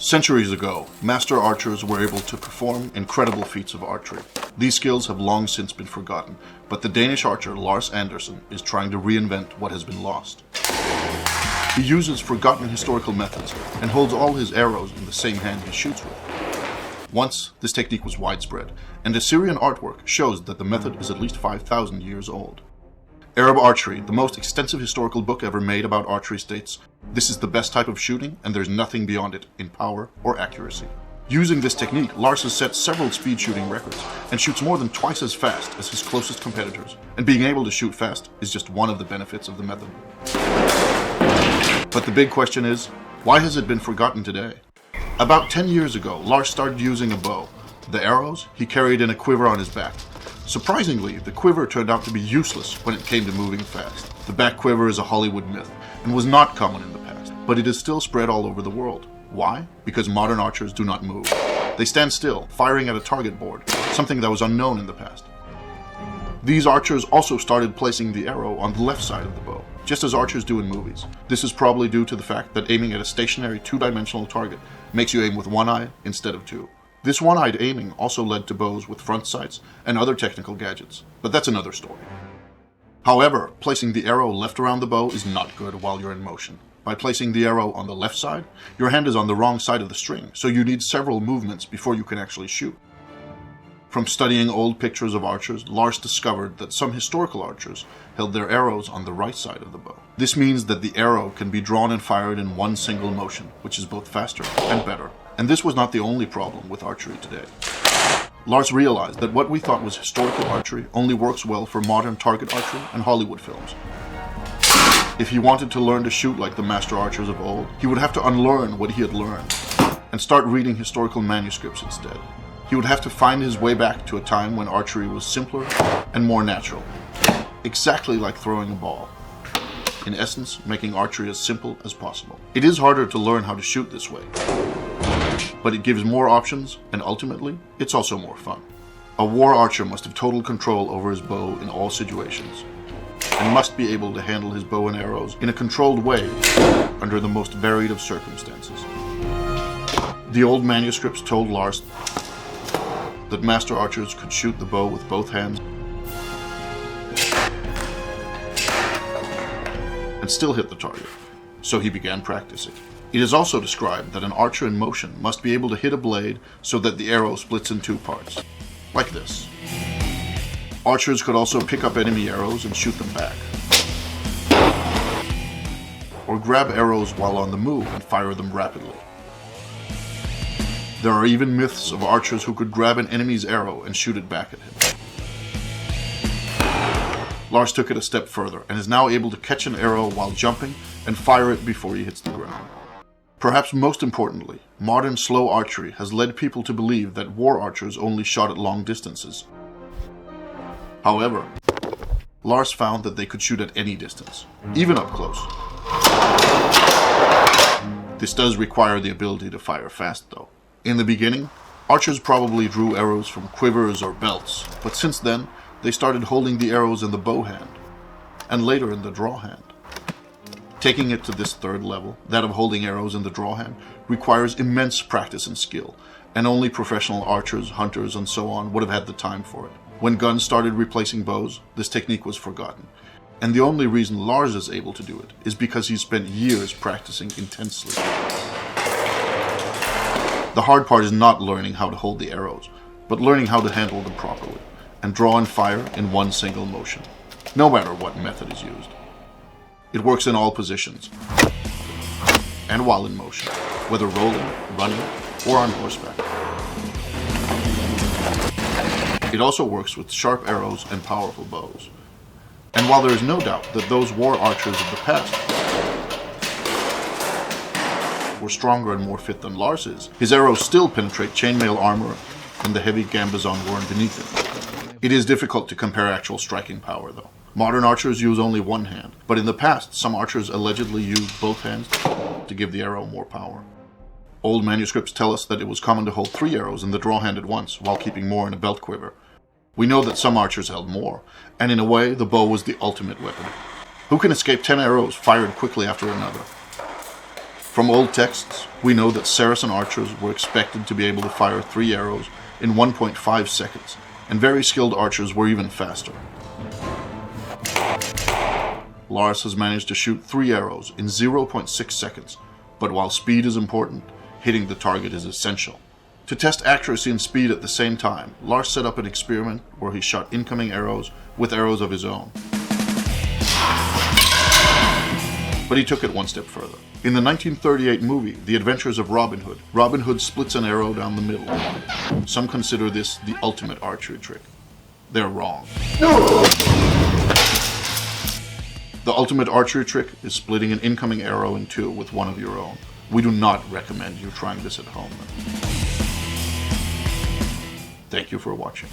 Centuries ago, master archers were able to perform incredible feats of archery. These skills have long since been forgotten, but the Danish archer Lars Andersen is trying to reinvent what has been lost. He uses forgotten historical methods and holds all his arrows in the same hand he shoots with. Once, this technique was widespread, and Assyrian artwork shows that the method is at least 5,000 years old. Arab Archery, the most extensive historical book ever made about archery, states, "This is the best type of shooting, and there's nothing beyond it in power or accuracy." Using this technique, Lars has set several speed shooting records, and shoots more than twice as fast as his closest competitors. And being able to shoot fast is just one of the benefits of the method. But the big question is, why has it been forgotten today? About 10 years ago, Lars started using a bow. The arrows he carried in a quiver on his back. Surprisingly, the quiver turned out to be useless when it came to moving fast. The back quiver is a Hollywood myth and was not common in the past, but it is still spread all over the world. Why? Because modern archers do not move. They stand still, firing at a target board, something that was unknown in the past. These archers also started placing the arrow on the left side of the bow, just as archers do in movies. This is probably due to the fact that aiming at a stationary two-dimensional target makes you aim with one eye instead of two. This one-eyed aiming also led to bows with front sights and other technical gadgets, but that's another story. However, placing the arrow left around the bow is not good while you're in motion. By placing the arrow on the left side, your hand is on the wrong side of the string, so you need several movements before you can actually shoot. From studying old pictures of archers, Lars discovered that some historical archers held their arrows on the right side of the bow. This means that the arrow can be drawn and fired in one single motion, which is both faster and better. And this was not the only problem with archery today. Lars realized that what we thought was historical archery only works well for modern target archery and Hollywood films. If he wanted to learn to shoot like the master archers of old, he would have to unlearn what he had learned and start reading historical manuscripts instead. He would have to find his way back to a time when archery was simpler and more natural, exactly like throwing a ball. In essence, making archery as simple as possible. It is harder to learn how to shoot this way, but it gives more options, and ultimately, it's also more fun. A war archer must have total control over his bow in all situations, and must be able to handle his bow and arrows in a controlled way under the most varied of circumstances. The old manuscripts told Lars that master archers could shoot the bow with both hands and still hit the target, so he began practicing. It is also described that an archer in motion must be able to hit a blade so that the arrow splits in two parts, like this. Archers could also pick up enemy arrows and shoot them back, or grab arrows while on the move and fire them rapidly. There are even myths of archers who could grab an enemy's arrow and shoot it back at him. Lars took it a step further and is now able to catch an arrow while jumping and fire it before he hits the ground. Perhaps most importantly, modern slow archery has led people to believe that war archers only shot at long distances. However, Lars found that they could shoot at any distance, even up close. This does require the ability to fire fast, though. In the beginning, archers probably drew arrows from quivers or belts, but since then, they started holding the arrows in the bow hand, and later in the draw hand. Taking it to this third level, that of holding arrows in the draw hand, requires immense practice and skill, and only professional archers, hunters, and so on would have had the time for it. When guns started replacing bows, this technique was forgotten, and the only reason Lars is able to do it is because he's spent years practicing intensely. The hard part is not learning how to hold the arrows, but learning how to handle them properly, and draw and fire in one single motion, no matter what method is used. It works in all positions, and while in motion, whether rolling, running, or on horseback. It also works with sharp arrows and powerful bows. And while there is no doubt that those war archers of the past were stronger and more fit than Lars is, his arrows still penetrate chainmail armor and the heavy gambazon worn beneath it. It is difficult to compare actual striking power, though. Modern archers use only one hand, but in the past, some archers allegedly used both hands to give the arrow more power. Old manuscripts tell us that it was common to hold 3 arrows in the draw hand at once, while keeping more in a belt quiver. We know that some archers held more, and in a way, the bow was the ultimate weapon. Who can escape 10 arrows fired quickly after another? From old texts, we know that Saracen archers were expected to be able to fire 3 arrows in 1.5 seconds, and very skilled archers were even faster. Lars has managed to shoot 3 arrows in 0.6 seconds, but while speed is important, hitting the target is essential. To test accuracy and speed at the same time, Lars set up an experiment where he shot incoming arrows with arrows of his own. But he took it one step further. In the 1938 movie, The Adventures of Robin Hood, Robin Hood splits an arrow down the middle. Some consider this the ultimate archery trick. They're wrong. No! The ultimate archery trick is splitting an incoming arrow in 2 with one of your own. We do not recommend you trying this at home. Thank you for watching.